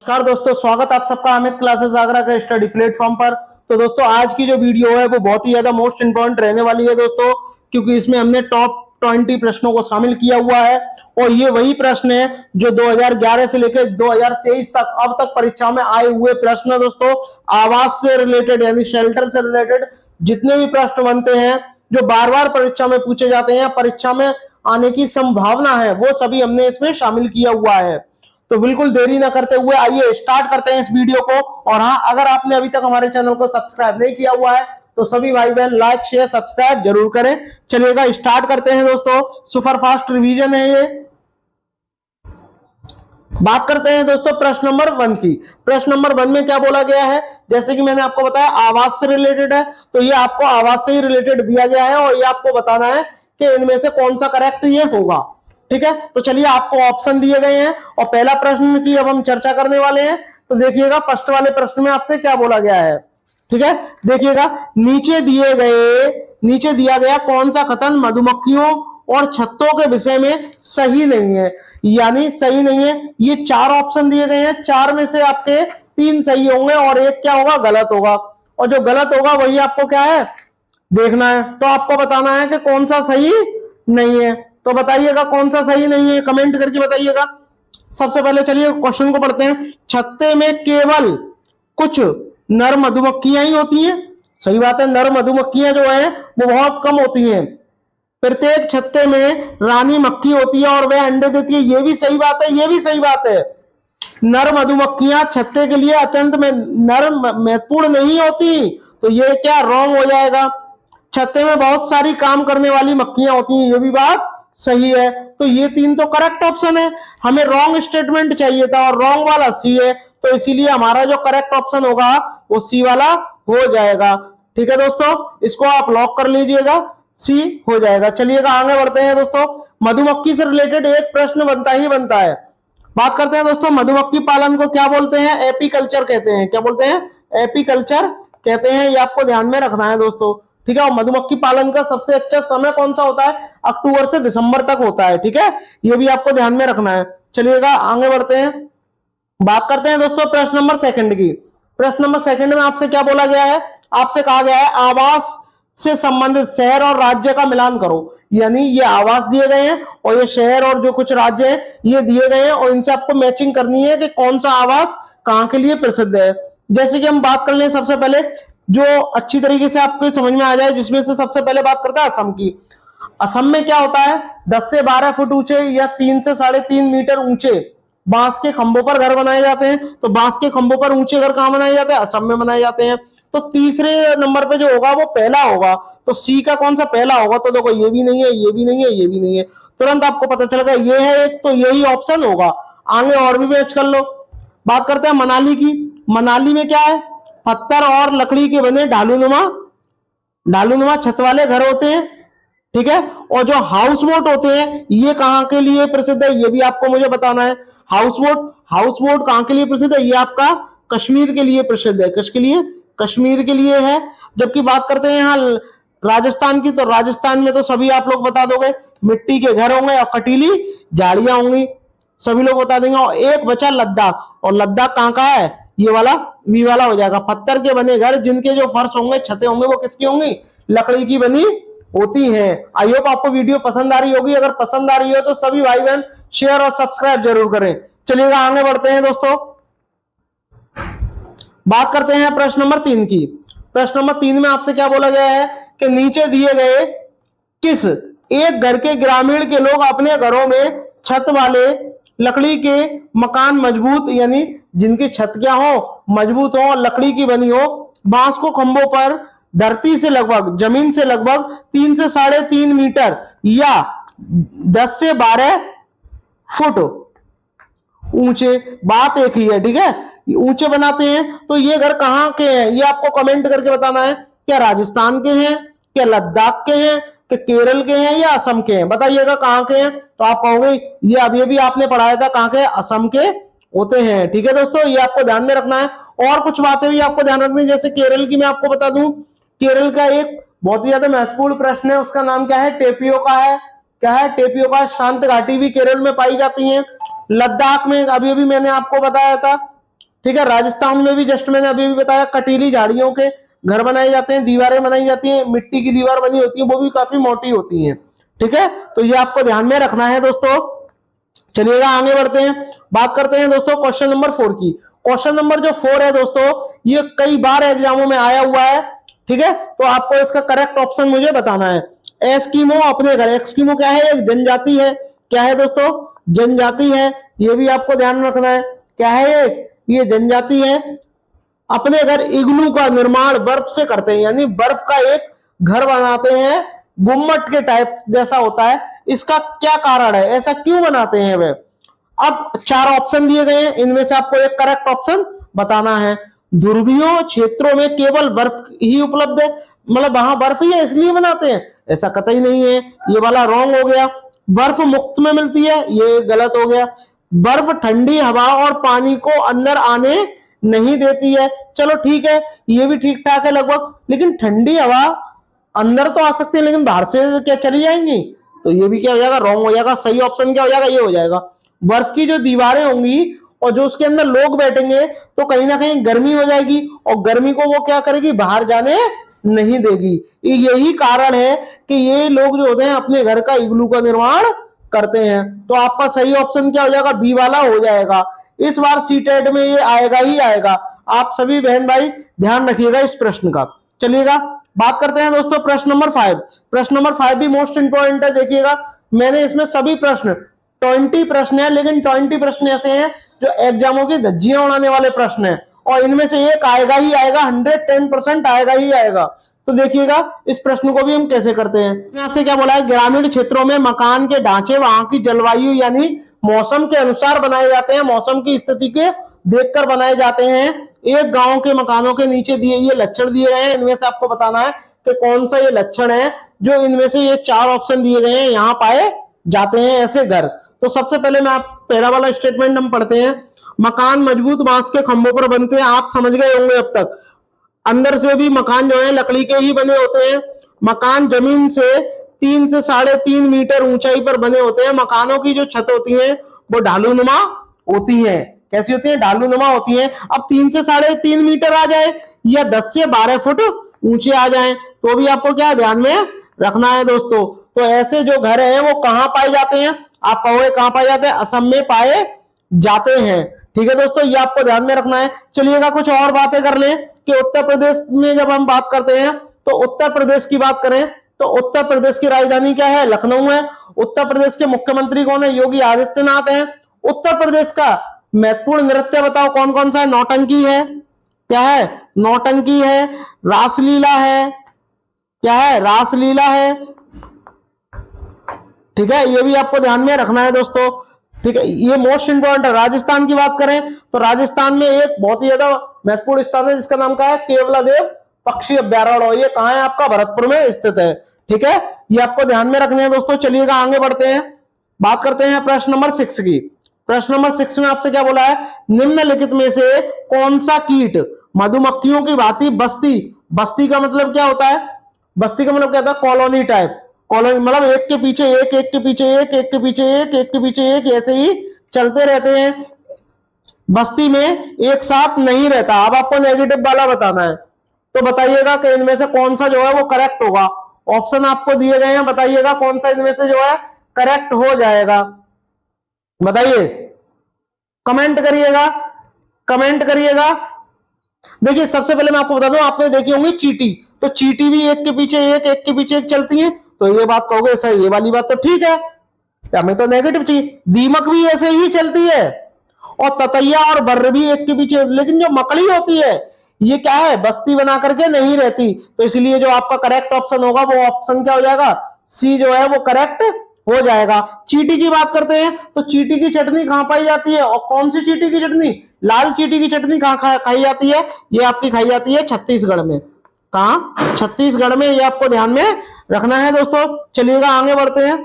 नमस्कार दोस्तों, स्वागत आप सबका अमित क्लासेस आगरा के स्टडी प्लेटफॉर्म पर। तो दोस्तों आज की जो वीडियो है वो बहुत ही ज्यादा मोस्ट इंपॉर्टेंट रहने वाली है दोस्तों, क्योंकि इसमें हमने टॉप 20 प्रश्नों को शामिल किया हुआ है और ये वही प्रश्न है जो 2011 से लेकर 2023 तक अब तक परीक्षा में आए हुए प्रश्न है दोस्तों। आवास से रिलेटेड यानी शेल्टर से रिलेटेड जितने भी प्रश्न बनते हैं जो बार बार परीक्षा में पूछे जाते हैं, परीक्षा में आने की संभावना है, वो सभी हमने इसमें शामिल किया हुआ है। तो बिल्कुल देरी ना करते हुए आइए स्टार्ट करते हैं इस वीडियो को। और हाँ, अगर आपने अभी तक हमारे चैनल को सब्सक्राइब नहीं किया हुआ है तो सभी भाई बहन लाइक शेयर सब्सक्राइब जरूर करें। चलिएगा स्टार्ट करते हैं दोस्तों, सुपर फास्ट रिवीजन है ये। बात करते हैं दोस्तों प्रश्न नंबर 1 की। प्रश्न नंबर 1 में क्या बोला गया है, जैसे कि मैंने आपको बताया आवास से रिलेटेड है, तो ये आपको आवास से ही रिलेटेड दिया गया है और ये आपको बताना है कि इनमें से कौन सा करेक्ट ये होगा। ठीक है, तो चलिए आपको ऑप्शन दिए गए हैं और पहला प्रश्न की अब हम चर्चा करने वाले हैं। तो देखिएगा फर्स्ट वाले प्रश्न में आपसे क्या बोला गया है। ठीक है, देखिएगा नीचे दिया गया कौन सा कथन मधुमक्खियों और छत्तों के विषय में सही नहीं है, यानी सही नहीं है। ये 4 ऑप्शन दिए गए हैं, 4 में से आपके 3 सही होंगे और एक क्या होगा, गलत होगा। और जो गलत होगा वही आपको क्या है, देखना है। तो आपको बताना है कि कौन सा सही नहीं है। तो बताइएगा कौन सा सही नहीं है, कमेंट करके बताइएगा। सबसे पहले चलिए क्वेश्चन को पढ़ते हैं। छत्ते में केवल कुछ नर मधुमक्खियां ही होती हैं। सही बात है, नर मधुमक्खियां जो है वो बहुत कम होती हैं। प्रत्येक छत्ते में रानी मक्खी होती है और वह अंडे देती है। ये भी सही बात है, ये भी सही बात है। नर मधुमक्खियां छत्ते के लिए अत्यंत में नर महत्वपूर्ण नहीं होती, तो ये क्या रॉन्ग हो जाएगा। छत्ते में बहुत सारी काम करने वाली मक्खियां होती हैं, ये भी बात सही है। तो ये 3 तो करेक्ट ऑप्शन है। हमें रॉन्ग स्टेटमेंट चाहिए था और रॉन्ग वाला सी है, तो इसीलिए हमारा जो करेक्ट ऑप्शन होगा वो सी वाला हो जाएगा। ठीक है दोस्तों, इसको आप लॉक कर लीजिएगा, सी हो जाएगा। चलिएगा आगे बढ़ते हैं दोस्तों। मधुमक्खी से रिलेटेड एक प्रश्न बनता ही बनता है। बात करते हैं दोस्तों, मधुमक्खी पालन को क्या बोलते हैं, एपीकल्चर कहते हैं। क्या बोलते हैं, एपीकल्चर कहते हैं। ये आपको ध्यान में रखना है दोस्तों। ठीक है, और मधुमक्खी पालन का सबसे अच्छा समय कौन सा होता है, अक्टूबर से दिसंबर तक होता है। ठीक है, ये भी आपको ध्यान में रखना है। चलिएगा आगे बढ़ते हैं। बात करते हैं दोस्तों प्रश्न नंबर 2 की। प्रश्न नंबर 2 में आपसे क्या बोला गया है, आपसे कहा गया है आवास से संबंधित शहर और राज्य का मिलान करो। यानी ये आवास दिए गए हैं और ये शहर और जो कुछ राज्य हैं ये दिए गए हैं और इनसे आपको मैचिंग करनी है कि कौन सा आवास कहां के लिए प्रसिद्ध है। जैसे कि हम बात कर लें सबसे पहले जो अच्छी तरीके से आपको समझ में आ जाए, जिसमें से सबसे पहले बात करते हैं असम की। असम में क्या होता है, 10 से 12 फुट ऊंचे या 3 से 3.5 मीटर ऊंचे बांस के खंभों पर घर बनाए जाते हैं। तो बांस के खंभों पर ऊंचे घर कहां बनाए जाते हैं, असम में बनाए जाते हैं। तो तीसरे नंबर पे जो होगा वो पहला होगा, तो सी का कौन सा पहला होगा। तो देखो ये भी नहीं है, ये भी नहीं है, ये भी नहीं है, तुरंत आपको पता चलेगा ये है एक, तो यही ऑप्शन होगा। आगे और भी मैच कर लो। बात करते हैं मनाली की। मनाली में क्या है, पत्थर और लकड़ी के बने ढालूनुमा छत वाले घर होते हैं। ठीक है, और जो हाउस बोट होते हैं ये कहां के लिए प्रसिद्ध है, ये भी आपको मुझे बताना है। हाउस बोट कहां के लिए प्रसिद्ध है, ये आपका कश्मीर के लिए प्रसिद्ध है। किसके लिए, कश्मीर के लिए है। जबकि बात करते हैं यहाँ राजस्थान की, तो राजस्थान में तो सभी आप लोग बता दोगे, मिट्टी के घर होंगे और कटीली झाड़ियां होंगी, सभी लोग बता देंगे। और एक बचा लद्दाख, और लद्दाख कहां का है, ये वाला वी वाला हो जाएगा। पत्थर के बने घर जिनके जो फर्श होंगे, छतें होंगे, वो किसकी होंगी, लकड़ी की बनी होती हैं। आई होप आपको वीडियो पसंद आ रही होगी। अगर पसंद आ रही हो तो सभी भाई बहन शेयर और सब्सक्राइब जरूर करें। चलिएगा आगे बढ़ते हैं दोस्तों। बात करते हैं प्रश्न नंबर 3 की। प्रश्न नंबर 3 में आपसे क्या बोला गया है कि नीचे दिए गए किस एक घर के ग्रामीण के लोग अपने घरों में छत वाले लकड़ी के मकान मजबूत, यानी जिनकी छत क्या हो, मजबूत हो, लकड़ी की बनी हो, बांस को खंभों पर धरती से लगभग, जमीन से लगभग 3 से 3.5 मीटर या 10 से 12 फुट ऊंचे, बात एक ही है। ठीक है, ऊंचे बनाते हैं। तो ये घर कहां के हैं, ये आपको कमेंट करके बताना है। क्या राजस्थान के हैं, क्या लद्दाख के हैं, क्या केरल के हैं, या असम के हैं, बताइएगा कहां के हैं। तो आप कहोगे ये अभी भी आपने पढ़ाया था, कहां के, असम के होते हैं। ठीक है दोस्तों, ये आपको ध्यान में रखना है। और कुछ बातें भी आपको ध्यान रखनी है, जैसे केरल की मैं आपको बता दूं, केरल का एक बहुत ही ज्यादा महत्वपूर्ण प्रश्न है, उसका नाम क्या है, टेपियोका है। क्या है, टेपियोका। शांत घाटी भी केरल में पाई जाती है। लद्दाख में अभी अभी मैंने आपको बताया था ठीक है, राजस्थान में भी जस्ट मैंने अभी भी बताया कटीली झाड़ियों के घर बनाए जाते हैं, दीवारें बनाई जाती हैं, मिट्टी की दीवार बनी होती है, वो भी काफी मोटी होती है। ठीक है, तो ये आपको ध्यान में रखना है दोस्तों। चलिएगा आगे बढ़ते हैं, बात करते हैं दोस्तों क्वेश्चन नंबर 4 की। क्वेश्चन नंबर जो 4 है दोस्तों, ये कई बार एग्जामों में आया हुआ है। ठीक है, तो आपको इसका करेक्ट ऑप्शन मुझे बताना है। एस्किमो अपने घर, एस्किमो क्या है, एक जनजाति है। क्या है दोस्तों, जनजाति है, ये भी आपको ध्यान में रखना है। क्या है ये जनजाति है। अपने घर इग्लू का निर्माण बर्फ से करते हैं, यानी बर्फ का एक घर बनाते हैं, गुम्मट के टाइप जैसा होता है। इसका क्या कारण है, ऐसा क्यों बनाते हैं वे? अब 4 ऑप्शन दिए गए हैं, इनमें से आपको एक करेक्ट ऑप्शन बताना है। ध्रुवीय क्षेत्रों में केवल बर्फ ही उपलब्ध है, मतलब वहां बर्फ ही है इसलिए बनाते हैं, ऐसा कतई नहीं है, ये वाला रॉन्ग हो गया। बर्फ मुफ्त में मिलती है, ये गलत हो गया। बर्फ ठंडी हवा और पानी को अंदर आने नहीं देती है, चलो ठीक है, ये भी ठीक ठाक है लगभग। लेकिन ठंडी हवा अंदर तो आ सकती है, लेकिन बाहर से क्या चली जाएंगी? तो ये भी क्या हो जाएगा, रॉन्ग हो जाएगा। सही ऑप्शन क्या हो जाएगा, ये हो जाएगा। बर्फ की जो दीवारें होंगी और जो उसके अंदर लोग बैठेंगे तो कहीं ना कहीं गर्मी हो जाएगी, और गर्मी को वो क्या करेगी, बाहर जाने नहीं देगी। यही कारण है कि ये लोग जो होते हैं अपने घर का इग्लू का निर्माण करते हैं। तो आपका सही ऑप्शन क्या हो जाएगा, बी वाला हो जाएगा। इस बार सीटेट में ये आएगा ही आएगा। आप सभी बहन भाई ध्यान रखिएगा इस प्रश्न का। चलिएगा बात करते हैं दोस्तों प्रश्न नंबर 5। प्रश्न नंबर 5 भी मोस्ट इंपोर्टेंट है। देखिएगा मैंने इसमें सभी प्रश्न 20 प्रश्न है, लेकिन 20 प्रश्न ऐसे हैं जो एग्जामों की धज्जियां उड़ाने वाले प्रश्न हैं, और इनमें से एक आएगा ही आएगा, 110% आएगा ही आएगा। तो देखिएगा इस प्रश्न को भी हम कैसे करते हैं। आपसे क्या बोला है, ग्रामीण क्षेत्रों में मकान के ढांचे वहां की जलवायु यानी मौसम के अनुसार बनाए जाते हैं, मौसम की स्थिति के देखकर बनाए जाते हैं। एक गांव के मकानों के नीचे दिए ये लक्षण दिए गए हैं, इनमें से आपको बताना है कि कौन सा ये लक्षण है जो इनमें से ये 4 ऑप्शन दिए गए हैं यहां पाए जाते हैं ऐसे घर। तो सबसे पहले मैं आप पहला वाला स्टेटमेंट हम पढ़ते हैं। मकान मजबूत बांस के खंभों पर बनते हैं, आप समझ गए होंगे अब तक। अंदर से भी मकान जो है लकड़ी के ही बने होते हैं। मकान जमीन से 3 से 3.5 मीटर ऊंचाई पर बने होते हैं। मकानों की जो छत होती है वो ढालूनुमा होती है। कैसी होती है, ढालूनुमा होती है। अब 3 से 3.5 मीटर आ जाए या 10 से 12 फुट ऊंचे आ जाए तो भी आपको क्या ध्यान में रखना है दोस्तों। तो ऐसे जो घर है वो कहां पाए जाते हैं, आप कहोगे कहां पाए जाते हैं, असम में पाए जाते हैं। ठीक है दोस्तों, ये आपको ध्यान में रखना है। चलिएगा कुछ और बातें कर लें कि उत्तर प्रदेश में जब हम बात करते हैं तो उत्तर प्रदेश की बात करें तो उत्तर प्रदेश की राजधानी क्या है, लखनऊ है। उत्तर प्रदेश के मुख्यमंत्री कौन है, योगी आदित्यनाथ है। उत्तर प्रदेश का महत्वपूर्ण नृत्य बताओ कौन कौन सा है, नौटंकी है। क्या है, नौटंकी है। रासलीला है। क्या है, रासलीला है। ठीक है, ये भी आपको ध्यान में रखना है दोस्तों। ठीक है, ये मोस्ट इंपोर्टेंट है। राजस्थान की बात करें तो राजस्थान में एक बहुत ही ज्यादा महत्वपूर्ण स्थान है जिसका नाम क्या है, केवलादेव पक्षी अभ्यारण्य। ये कहां है, आपका भरतपुर में स्थित है। ठीक है, ये आपको ध्यान में रखने हैं दोस्तों। चलिएगा आगे बढ़ते हैं, बात करते हैं प्रश्न नंबर 6 की। प्रश्न नंबर 6 में आपसे क्या बोला है, निम्नलिखित में से कौन सा कीट मधुमक्खियों की भांति बस्ती, बस्ती का मतलब क्या होता है, बस्ती का मतलब क्या होता है, कॉलोनी टाइप। कॉलोनी मतलब एक के पीछे एक, एक के पीछे एक, एक के पीछे एक, एक के पीछे एक, ऐसे ही चलते रहते हैं। बस्ती में एक साथ नहीं रहता। अब आपको नेगेटिव वाला बताना है, तो बताइएगा कि इनमें से कौन सा जो है वो करेक्ट होगा। ऑप्शन आपको दिए गए हैं, बताइएगा कौन सा इनमें से जो है करेक्ट हो जाएगा। बताइए, कमेंट करिएगा, कमेंट करिएगा। देखिए सबसे पहले मैं आपको बता दूं, आपने देखी होंगी चींटी, तो चींटी भी एक के पीछे एक, एक के पीछे एक चलती है। तो ये बात कहोगे सर ये वाली बात तो ठीक है, हमें तो नेगेटिव चाहिए। दीमक भी ऐसे ही चलती है, और ततैया और बर्र भी एक के पीछे। लेकिन जो मकड़ी होती है ये क्या है, बस्ती बना करके नहीं रहती। तो इसलिए जो आपका करेक्ट ऑप्शन होगा वो ऑप्शन क्या हो जाएगा, सी जो है वो करेक्ट हो जाएगा। चींटी की बात करते हैं तो चींटी की चटनी कहां पाई जाती है, और कौन सी चींटी की चटनी, लाल चींटी की चटनी कहां खाई जाती है, ये आपकी खाई जाती है छत्तीसगढ़ में। कहां, छत्तीसगढ़ में। ये आपको ध्यान में रखना है दोस्तों। चलिएगा आगे बढ़ते हैं,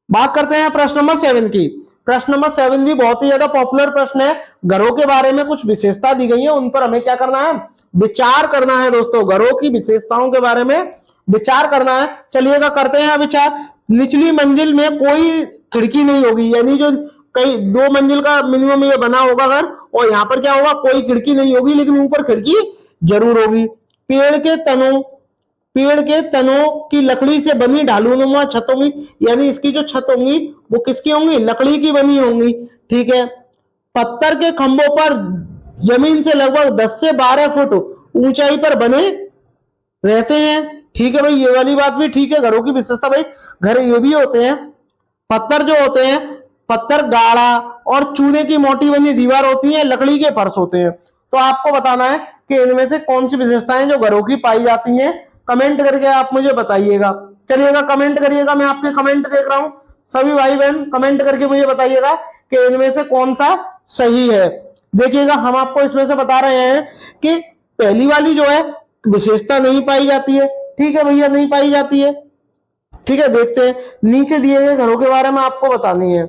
बात करते हैं प्रश्न नंबर 7 की। प्रश्न नंबर 7 भी बहुत ही ज्यादा पॉपुलर प्रश्न है। घरों के बारे में कुछ विशेषता दी गई है, उन पर हमें क्या करना है, विचार करना है दोस्तों। घरों की विशेषताओं के बारे में विचार करना है। चलिएगा करते हैं विचार। निचली मंजिल में कोई खिड़की नहीं होगी, यानी जो कई 2 मंजिल का मिनिमम ये बना होगा घर, और यहाँ पर क्या होगा, कोई खिड़की नहीं होगी, लेकिन ऊपर खिड़की जरूर होगी। पेड़ के तनों की लकड़ी से बनी ढालूनुमा छत होंगी, यानी इसकी जो छत होंगी वो किसकी होंगी, लकड़ी की बनी होंगी। ठीक है। पत्थर के खंभों पर जमीन से लगभग 10 से 12 फुट ऊंचाई पर बने रहते हैं। ठीक है भाई, ये वाली बात भी ठीक है। घरों की विशेषता भाई, घर ये भी होते हैं, पत्थर जो होते हैं, पत्थर गाढ़ा और चूने की मोटी बनी दीवार होती है, लकड़ी के फर्श होते हैं। तो आपको बताना है कि इनमें से कौन सी विशेषताएं जो घरों की पाई जाती हैं, कमेंट करके आप मुझे बताइएगा। चलिएगा कमेंट करिएगा, मैं आपके कमेंट देख रहा हूं। सभी भाई बहन कमेंट करके मुझे बताइएगा कि इनमें से कौन सा सही है। देखिएगा, हम आपको इसमें से बता रहे हैं कि पहली वाली जो है विशेषता नहीं पाई जाती है। ठीक है भैया, नहीं पाई जाती है। ठीक है, देखते हैं नीचे दिए गए घरों के बारे में आपको बतानी है।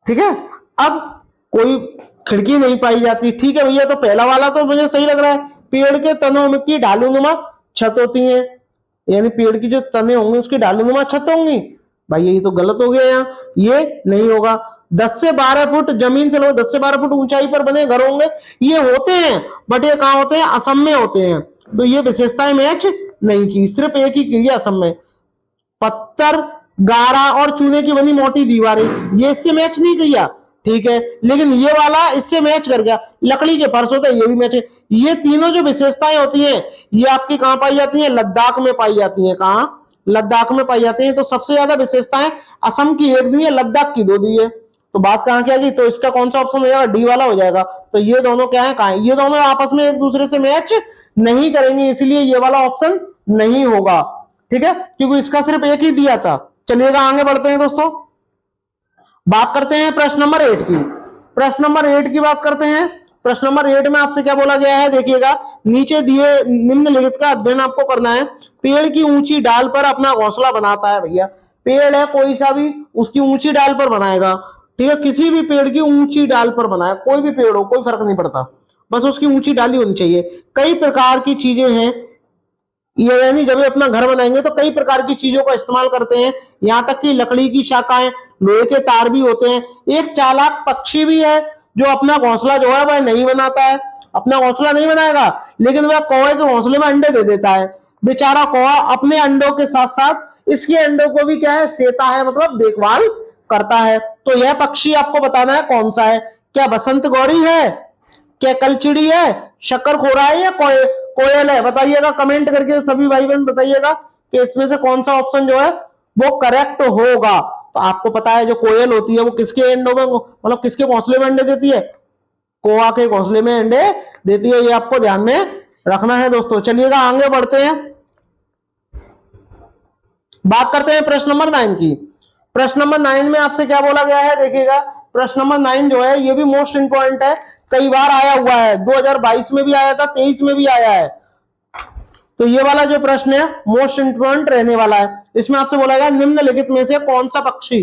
ठीक है, अब कोई खिड़की नहीं पाई जाती। ठीक है भैया, तो पहला वाला तो मुझे सही लग रहा है, पेड़ के तनों में की ढालूनुमा छत होती है, यानी पेड़ की जो तने होंगे उसकी ढालूनुमा छत होंगी। भाई यही तो गलत हो गया, यहाँ ये नहीं होगा। 10 से 12 फुट जमीन से लो, 10 से 12 फुट ऊंचाई पर बने घर होंगे, ये होते हैं, बट ये कहाँ होते हैं, असम में होते हैं। तो ये विशेषताएं मैच नहीं की, सिर्फ एक ही की असम में। पत्थर गाढ़ा और चूने की बनी मोटी दीवारें, ये इससे मैच नहीं किया। ठीक है, लेकिन ये वाला इससे मैच कर गया, लकड़ी के फर्श होते हैं, ये भी मैच है। ये तीनों जो विशेषताएं होती हैं ये आपकी कहां पाई जाती हैं, लद्दाख में पाई जाती हैं। कहां, लद्दाख में पाई जाती हैं। तो सबसे ज्यादा विशेषताएं असम की एक दी है, लद्दाख की 2 दी है। तो बात कहां की आ गई, तो इसका कौन सा ऑप्शन हो जाएगा, डी वाला हो जाएगा। तो ये दोनों क्या है, कहां है, ये दोनों आपस में एक दूसरे से मैच नहीं करेंगे, इसलिए ये वाला ऑप्शन नहीं होगा। ठीक है, क्योंकि इसका सिर्फ एक ही दिया था। चलिएगा आगे बढ़ते हैं दोस्तों, बात करते हैं प्रश्न नंबर 8 की। प्रश्न नंबर 8 की बात करते हैं। प्रश्न नंबर 8 में आपसे क्या बोला गया है, देखिएगा, नीचे दिए निम्नलिखित का अध्ययन आपको करना है। पेड़ की ऊंची डाल पर अपना घोंसला बनाता है। भैया पेड़ है कोई सा भी, उसकी ऊंची डाल पर बनाएगा। ठीक है, किसी भी पेड़ की ऊंची डाल पर बनाया, कोई भी पेड़ हो कोई फर्क नहीं पड़ता, बस उसकी ऊंची डाली होनी चाहिए। कई प्रकार की चीजें हैं, ये यानी जब ये अपना घर बनाएंगे तो कई प्रकार की चीजों का इस्तेमाल करते हैं, यहां तक कि लकड़ी की शाखाएं, लोहे के तार भी होते हैं। एक चालाक पक्षी भी है जो अपना घोंसला जो है वह नहीं बनाता है, अपना घोंसला नहीं बनाएगा, लेकिन वह कौवे के घोंसले में अंडे दे देता है। बेचारा कौवा अपने अंडों के साथ साथ इसके अंडों को भी क्या है, सेता है, मतलब देखभाल करता है। तो यह पक्षी आपको बताना है कौन सा है। क्या बसंत गौरी है, क्या कलचिड़ी है, शक्कर खोरा है, या कोयल है? बताइएगा कमेंट करके सभी भाई बहन बताइएगा कि इसमें से कौन सा ऑप्शन जो है वो करेक्ट होगा। तो आपको पता है जो कोयल होती है वो किसके अंडों में, मतलब किसके घोंसले में अंडे देती है, कौवा के घोंसले में अंडे देती है, ये आपको ध्यान में रखना है दोस्तों। चलिएगा आगे बढ़ते हैं, बात करते हैं प्रश्न नंबर 9 की। प्रश्न नंबर 9 में आपसे क्या बोला गया है, देखिएगा, प्रश्न नंबर 9 जो है ये भी मोस्ट इंपॉर्टेंट है, कई बार आया हुआ है, 2022 में भी आया था, 23 में भी आया है। तो ये वाला जो प्रश्न है मोस्ट इंपॉर्टेंट रहने वाला है। इसमें आपसे बोला गया निम्नलिखित में से कौन सा पक्षी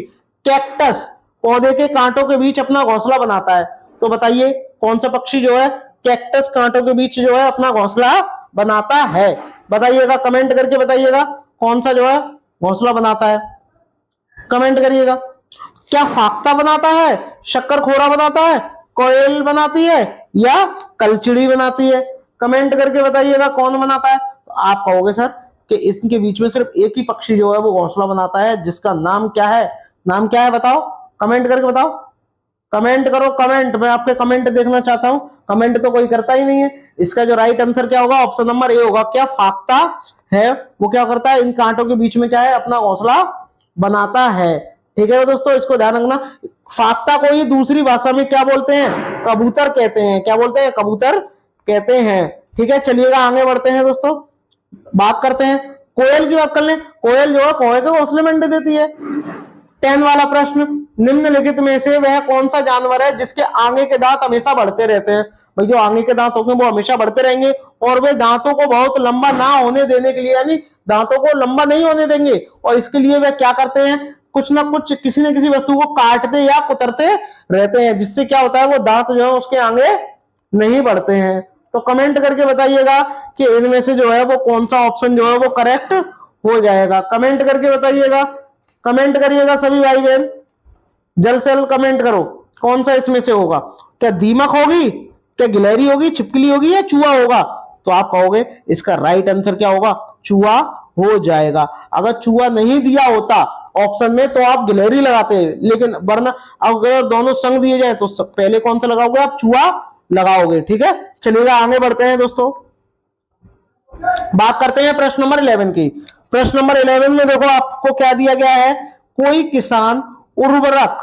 कैक्टस पौधे के कांटों के बीच अपना घोंसला बनाता है। तो बताइए कौन सा पक्षी जो है कैक्टस कांटों के बीच जो है अपना घोंसला बनाता है। बताइएगा कमेंट करके बताइएगा कौन सा जो है घोंसला बनाता है, कमेंट करिएगा। क्या फाख्ता बनाता है, शक्कर खोरा बनाता है, कोयल बनाती है, या कलचिड़ी बनाती है? कमेंट करके बताइएगा कौन बनाता है। तो आप कहोगे सर कि इसके बीच में सिर्फ एक ही पक्षी जो है वो घोंसला बनाता है, जिसका नाम क्या है, नाम क्या है बताओ, कमेंट करके बताओ, कमेंट करो कमेंट, मैं आपके कमेंट देखना चाहता हूं। कमेंट तो कोई करता ही नहीं है। इसका जो राइट आंसर क्या होगा, ऑप्शन नंबर ए होगा। क्या फाख्ता है वो क्या करता है, इन कांटों के बीच में क्या है, अपना घोंसला बनाता है। ठीक है दोस्तों, इसको ध्यान रखना। फाख्ता को ही दूसरी भाषा में क्या बोलते हैं, कबूतर कहते हैं। क्या बोलते हैं, कबूतर कहते हैं। ठीक है, चलिएगा आगे बढ़ते हैं दोस्तों, बात करते हैं कोयल की। बात कर लें, कोयल जो है कौवे के घोंसले में अंडे देती है। 10 वाला प्रश्न, निम्नलिखित में से वह कौन सा जानवर है जिसके आगे के दांत हमेशा बढ़ते रहते हैं। भाई जो आगे के दांत होंगे वो हमेशा बढ़ते रहेंगे, और वे दांतों को बहुत लंबा ना होने देने के लिए, यानी दांतों को लंबा नहीं होने देंगे, और इसके लिए वे क्या करते हैं, कुछ ना कुछ किसी न किसी वस्तु को काटते या कुतरते रहते हैं, जिससे क्या होता है वो दांत जो है उसके आगे नहीं बढ़ते हैं। तो कमेंट करके बताइएगा कि इनमें से जो है वो कौन सा ऑप्शन जो है वो करेक्ट हो जाएगा। कमेंट करके बताइएगा, कमेंट करिएगा सभी भाई बहन। जल्द से जल्द कमेंट करो कौन सा इसमें से होगा। क्या दीमक होगी, क्या गिलहरी होगी, छिपकली होगी या चूहा होगा? तो आप कहोगे इसका राइट आंसर क्या होगा, चूहा हो जाएगा। अगर चूहा नहीं दिया होता ऑप्शन में तो आप गिलहरी लगाते हैं, लेकिन वरना अगर दोनों संग दिए जाए तो पहले कौन सा लगाओगे, आप चूहा लगाओगे। ठीक है, चलिएगा आगे बढ़ते हैं दोस्तों, बात करते हैं प्रश्न नंबर 11 की। प्रश्न नंबर 11 में देखो आपको क्या दिया गया है, कोई किसान उर्वरक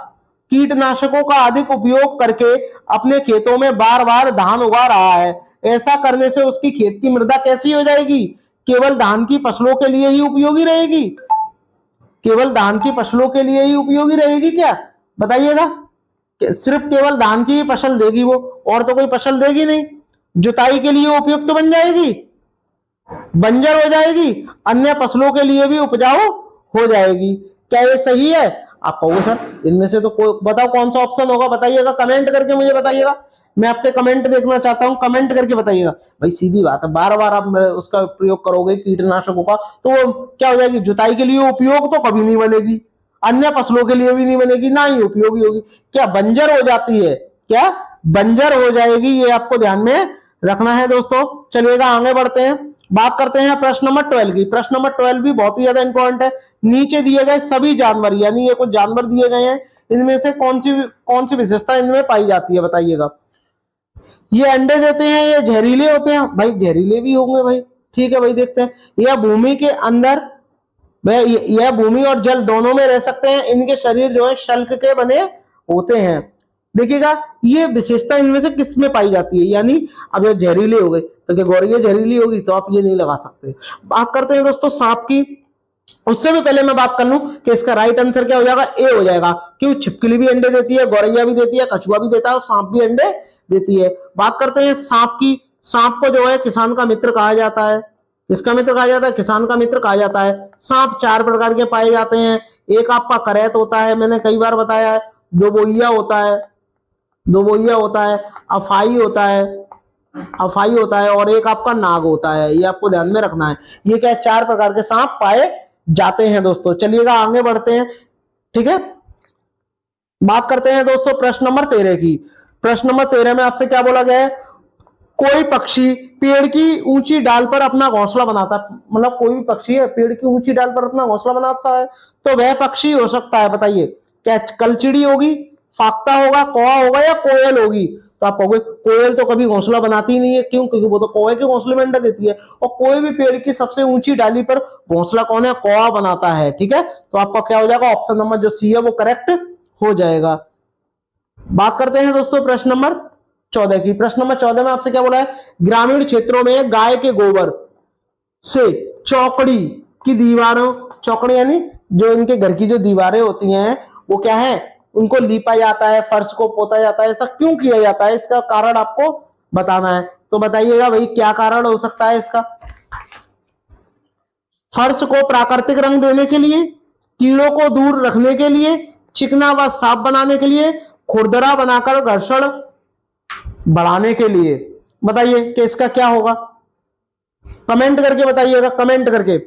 कीटनाशकों का अधिक उपयोग करके अपने खेतों में बार बार धान उगा रहा है। ऐसा करने से उसकी खेत की मृदा कैसी हो जाएगी, केवल धान की फसलों के लिए ही उपयोगी रहेगी, केवल धान की फसलों के लिए ही उपयोगी रहेगी क्या, बताइएगा। सिर्फ केवल धान की ही फसल देगी वो, और तो कोई फसल देगी नहीं। जुताई के लिए उपयुक्त तो बन जाएगी, बंजर हो जाएगी, अन्य फसलों के लिए भी उपजाऊ हो जाएगी। क्या ये सही है? आप कहोगे सर इनमें से तो कोई बताओ कौन सा ऑप्शन होगा, बताइएगा कमेंट करके मुझे बताइएगा, मैं आपके कमेंट देखना चाहता हूं, कमेंट करके बताइएगा। भाई सीधी बात है, बार बार आप उसका प्रयोग करोगे कीटनाशकों का तो वो क्या हो जाएगी, जुताई के लिए उपयोग तो कभी नहीं बनेगी, अन्य फसलों के लिए भी नहीं बनेगी, ना ही उपयोगी होगी। क्या बंजर हो जाती है, क्या बंजर हो जाएगी, ये आपको ध्यान में रखना है दोस्तों। चलिएगा आगे बढ़ते हैं, बात करते हैं प्रश्न नंबर 12 की। प्रश्न नंबर 12 भी बहुत ही ज्यादा इंपॉर्टेंट है। नीचे दिए गए सभी जानवर, यानी ये कुछ जानवर दिए गए हैं, इनमें से कौन सी विशेषता इनमें पाई जाती है, बताइएगा। ये अंडे देते हैं, ये जहरीले होते हैं, भाई जहरीले भी होंगे भाई, ठीक है भाई देखते हैं। यह भूमि के अंदर, यह भूमि और जल दोनों में रह सकते हैं, इनके शरीर जो है शल्क के बने होते हैं। देखिएगा ये विशेषता इनमें से किस में पाई जाती है, यानी अब ये जहरीले हो गए तो क्या गौरैया जहरीली होगी, तो आप ये नहीं लगा सकते। बात करते हैं दोस्तों सांप की, उससे भी पहले मैं बात कर लूं कि इसका राइट आंसर क्या हो जाएगा, ए हो जाएगा। क्यों, छिपकली भी अंडे देती है, गौरैया भी देती है, कछुआ भी देता है और सांप भी अंडे देती है। बात करते हैं सांप की, सांप को जो है किसान का मित्र कहा जाता है, किसका मित्र कहा जाता है, किसान का मित्र कहा जाता है। सांप 4 प्रकार के पाए जाते हैं, एक आपका करैत होता है, मैंने कई बार बताया है, दोबोइया होता है, अफाई होता है और एक आपका नाग होता है, ये आपको ध्यान में रखना है। ये क्या 4 प्रकार के सांप पाए जाते हैं दोस्तों। चलिएगा आगे बढ़ते हैं, ठीक है। बात करते हैं दोस्तों प्रश्न नंबर 13 की। प्रश्न नंबर 13 में आपसे क्या बोला गया है, कोई पक्षी पेड़ की ऊंची डाल पर अपना घोंसला बनाता है, मतलब कोई भी पक्षी है पेड़ की ऊंची डाल पर अपना घोंसला बनाता है, तो वह पक्षी हो सकता है, बताइए। क्या कलचिड़ी होगी, फाख्ता होगा, कौवा होगा या कोयल होगी? तो आप कहोगे कोयल तो कभी घोंसला बनाती ही नहीं है, क्यों, क्योंकि वो तो कौवे के घोंसले में अंडा देती है, और कोई भी पेड़ की सबसे ऊंची डाली पर घोंसला कौन है, कौवा बनाता है, ठीक है। तो आपका क्या हो जाएगा, ऑप्शन नंबर जो सी है वो करेक्ट हो जाएगा। बात करते हैं दोस्तों प्रश्न नंबर 14 की। प्रश्न नंबर 14 में आपसे क्या बोला है, ग्रामीण क्षेत्रों में गाय के गोबर से चौकड़ी की दीवारों, चौकड़ी यानी जो इनके घर की जो दीवारें होती हैं वो क्या है, उनको लीपा जाता है, फर्श को पोता जाता है, ऐसा क्यों किया जाता है, इसका कारण आपको बताना है। तो बताइएगा भाई क्या कारण हो सकता है इसका। फर्श को प्राकृतिक रंग देने के लिए, कीड़ों को दूर रखने के लिए, चिकना व साफ बनाने के लिए, खुरदरा बनाकर घर्षण बढ़ाने के लिए। बताइए कि इसका क्या होगा, कमेंट करके बताइएगा, कमेंट करके।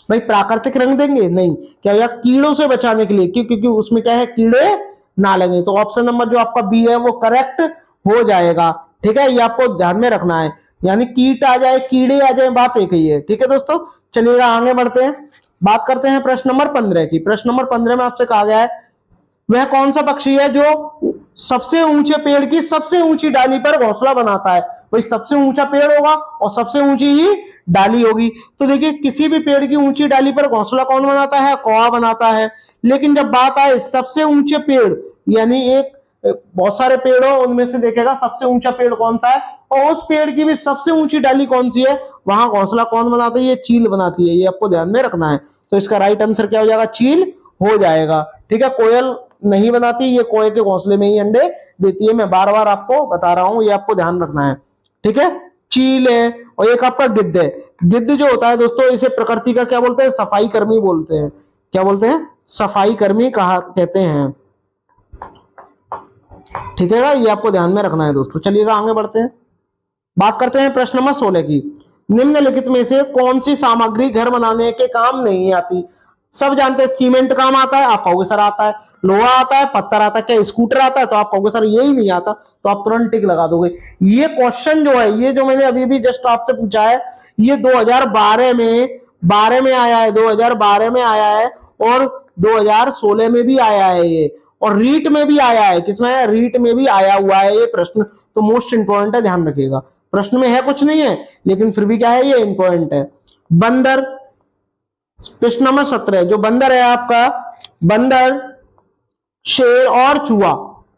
भाई प्राकृतिक रंग देंगे नहीं, क्या या कीड़ों से बचाने के लिए, क्योंकि उसमें क्या है कीड़े ना लगे। तो ऑप्शन नंबर जो आपका बी है वो करेक्ट हो जाएगा, ठीक है। ये आपको ध्यान में रखना है, यानी कीट आ जाए कीड़े आ जाए बात एक ही है, ठीक है दोस्तों। चलिएगा आगे बढ़ते हैं, बात करते हैं प्रश्न नंबर 15 की। प्रश्न नंबर 15 में आपसे कहा गया है वह कौन सा पक्षी है जो सबसे ऊंचे पेड़ की सबसे ऊंची डाली पर घोंसला बनाता है। भाई सबसे ऊंचा पेड़ होगा और सबसे ऊंची ही डाली होगी, तो देखिए किसी भी पेड़ की ऊंची डाली पर घोंसला कौन बनाता है, कौवा बनाता है। लेकिन जब बात आए सबसे ऊंचे पेड़, यानी एक बहुत सारे पेड़ हो उनमें से देखेगा सबसे ऊंचा पेड़ कौन सा है और उस पेड़ की भी सबसे ऊंची डाली कौन सी है, वहां घोंसला कौन बनाता है, ये चील बनाती है, ये आपको ध्यान में रखना है। तो इसका राइट आंसर क्या हो जाएगा, चील हो जाएगा, ठीक है। कोयल नहीं बनाती, ये कोयल के घोंसले में ही अंडे देती है, मैं बार बार आपको बता रहा हूं, ये आपको ध्यान रखना है, ठीक है। चील है और एक आपका गिद्ध है। गिद्ध जो होता है दोस्तों इसे प्रकृति का क्या बोलते हैं, सफाई कर्मी बोलते हैं। क्या बोलते हैं, सफाई कर्मी कहा कहते हैं, ठीक है। ये आपको ध्यान में रखना है दोस्तों। चलिएगा आगे बढ़ते हैं, बात करते हैं प्रश्न नंबर 16 की। निम्नलिखित में से कौन सी सामग्री घर बनाने के काम नहीं आती। सब जानते हैं सीमेंट काम आता है, आप कहोगे सर आता है। लोहा आता है, पत्थर आता है, क्या स्कूटर आता है? तो आप कहोगे सर यही नहीं आता, तो आप तुरंत टिक लगा दोगे। ये क्वेश्चन जो है, ये जो मैंने अभी भी जस्ट आपसे पूछा है, ये 2012 में आया है, 2012 में आया है, और 2016 में भी आया है ये, और रीट में भी आया है। किसमें है? रीट में भी आया हुआ है ये प्रश्न। तो मोस्ट इंपॉर्टेंट है, ध्यान रखिएगा। प्रश्न में है कुछ नहीं है, लेकिन फिर भी क्या है, ये इंपॉर्टेंट है। बंदर, प्रश्न नंबर 17, जो बंदर है आपका, बंदर, शेर और चूहा,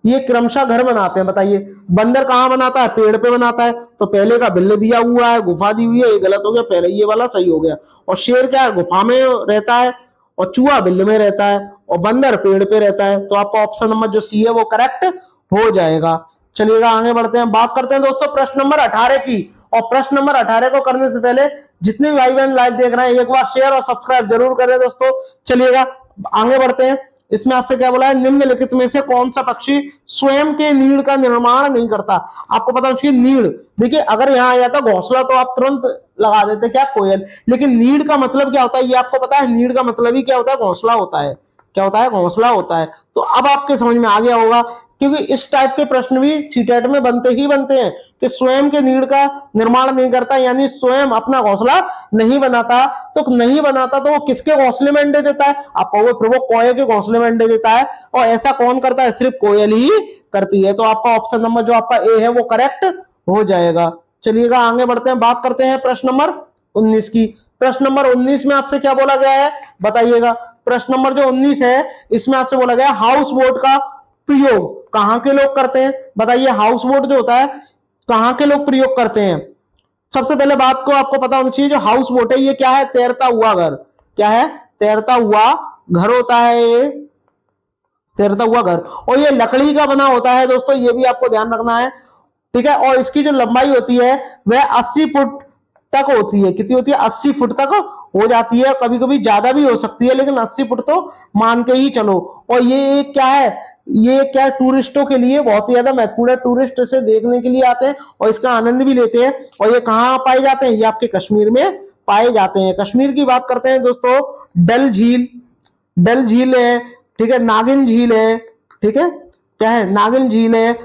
ये क्रमशः घर बनाते हैं। बताइए, बंदर कहां बनाता है? पेड़ पे बनाता है। तो पहले का बिल्ले दिया हुआ है, गुफा दी हुई है, ये गलत हो गया, पहले ये वाला सही हो गया। और शेर क्या है? गुफा में रहता है, और चूहा बिल्ले में रहता है, और बंदर पेड़ पे रहता है। तो आपका ऑप्शन नंबर जो सी है वो करेक्ट हो जाएगा। चलिएगा आगे बढ़ते हैं, बात करते हैं दोस्तों प्रश्न नंबर 18 की। और प्रश्न नंबर 18 को करने से पहले जितने भी भाई बहन लाइव देख रहे हैं, एक बार शेयर और सब्सक्राइब जरूर करें दोस्तों। चलिएगा आगे बढ़ते हैं। इसमें आपसे क्या बोला है? निम्नलिखित में से कौन सा पक्षी स्वयं के नीड़ का निर्माण नहीं करता? आपको पता होना चाहिए नीड़। देखिए, अगर यहां आ जाता घोंसला तो आप तुरंत लगा देते, क्या? कोयल। लेकिन नीड़ का मतलब क्या होता है, ये आपको पता है? नीड़ का मतलब ही क्या होता है? घोंसला होता है। क्या होता है? घोंसला होता है। तो अब आपके समझ में आ गया होगा, क्योंकि इस टाइप के प्रश्न भी सीटेट में बनते ही बनते हैं कि स्वयं के नीड़ का निर्माण नहीं करता, यानी स्वयं अपना घोंसला नहीं बनाता। तो नहीं बनाता तो वो किसके घोंसले में अंडे देता है? आप कहोगे प्रभु कोयल के घोंसले में अंडे देता है, और ऐसा कौन करता है? सिर्फ कोयल ही करती है। तो आपका ऑप्शन नंबर जो आपका ए है वो करेक्ट हो जाएगा। चलिएगा आगे बढ़ते हैं, बात करते हैं प्रश्न नंबर 19 की। प्रश्न नंबर 19 में आपसे क्या बोला गया है, बताइएगा। प्रश्न नंबर जो 19 है, इसमें आपसे बोला गया हाउस बोट का प्रयोग कहां के लोग करते हैं? बताइए, हाउस बोट जो होता है कहां के लोग प्रयोग करते हैं? सबसे पहले बात को आपको पता होना चाहिए, जो हाउस बोट है ये क्या है? तैरता हुआ घर। क्या है? तैरता हुआ घर होता है ये, तैरता हुआ घर। और ये लकड़ी का बना होता है दोस्तों, ये भी आपको ध्यान रखना है, ठीक है। और इसकी जो लंबाई होती है वह 80 फुट तक होती है। कितनी होती है? 80 फुट तक हो जाती है, कभी कभी ज्यादा भी हो सकती है, लेकिन 80 फुट तो मान के ही चलो। और ये क्या है? ये क्या है? टूरिस्टों के लिए बहुत ही ज्यादा महत्वपूर्ण है। टूरिस्ट इसे देखने के लिए आते हैं और इसका आनंद भी लेते हैं। और ये कहाँ पाए जाते हैं? ये आपके कश्मीर में पाए जाते हैं। कश्मीर की बात करते हैं दोस्तों, डल झील, डल झील है, ठीक है, नागिन झील है, ठीक है, क्या है? नागिन झील है।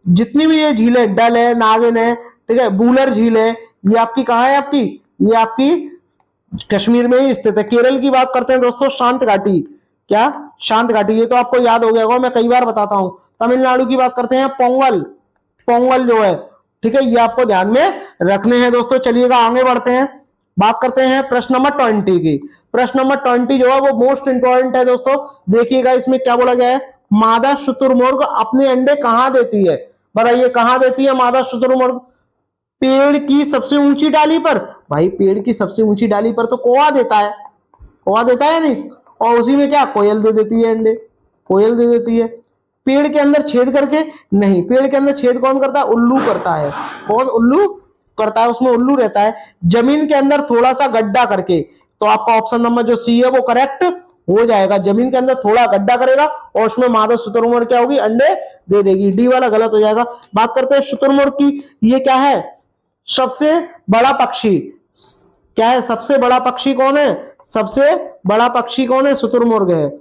जितनी भी ये झील है, डल है, नागिन है, ठीक है, बूलर झील है, ये आपकी कहाँ है? आपकी ये आपकी कश्मीर में ही स्थित है। केरल की बात करते हैं दोस्तों, शांत घाटी। क्या? शांत घाटी, ये तो आपको याद हो गया होगा, मैं कई बार बताता हूं। तमिलनाडु की बात करते हैं, पोंगल, पोंगल जो है, ठीक है, ये आपको ध्यान में रखने हैं दोस्तों। चलिएगा आगे बढ़ते हैं, बात करते हैं प्रश्न नंबर 20 की। प्रश्न नंबर 20 जो है वो मोस्ट इंपॉर्टेंट है दोस्तों। देखिएगा इसमें क्या बोला गया है, मादा शुतुरमुर्ग अपने अंडे कहां देती है? बताइए कहां देती है मादा शुतुरमुर्ग? पेड़ की सबसे ऊंची डाली पर। भाई पेड़ की सबसे ऊंची डाली पर तो कौवा देता है, कौवा देता है नहीं, और उसी में क्या कोयल दे देती है अंडे, कोयल दे देती है। पेड़ के अंदर छेद करके नहीं, पेड़ के अंदर छेद कौन करता है? उल्लू करता है। कौन? उल्लू करता है, उसमें उल्लू रहता है। जमीन के अंदर थोड़ा सा गड्ढा करके। तो आपका ऑप्शन नंबर जो सी है वो करेक्ट हो जाएगा। जमीन के अंदर थोड़ा गड्ढा करेगा और उसमें मादा शुतुरमुर्ग क्या होगी? अंडे दे देगी। डी वाला गलत हो जाएगा। बात करते हैं शुतुरमुर्ग की। ये क्या है? सबसे बड़ा पक्षी। क्या है? सबसे बड़ा पक्षी कौन है? सबसे बड़ा पक्षी कौन है? शुतुरमुर्ग है,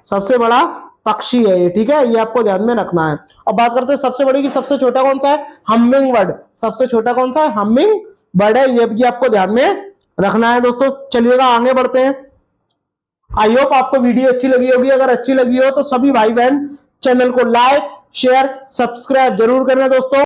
सबसे बड़ा पक्षी है ये, ठीक है, ये आपको ध्यान में रखना है। और बात करते हैं सबसे बड़ी की, सबसे छोटा कौन सा है? Humming bird. सबसे छोटा कौन सा है? हमिंग बर्ड है, ये भी आपको ध्यान में रखना है दोस्तों। चलिएगा आगे बढ़ते हैं। आई होप आपको वीडियो अच्छी लगी होगी। अगर अच्छी लगी हो तो सभी भाई बहन चैनल को लाइक, शेयर, सब्सक्राइब जरूर करना दोस्तों।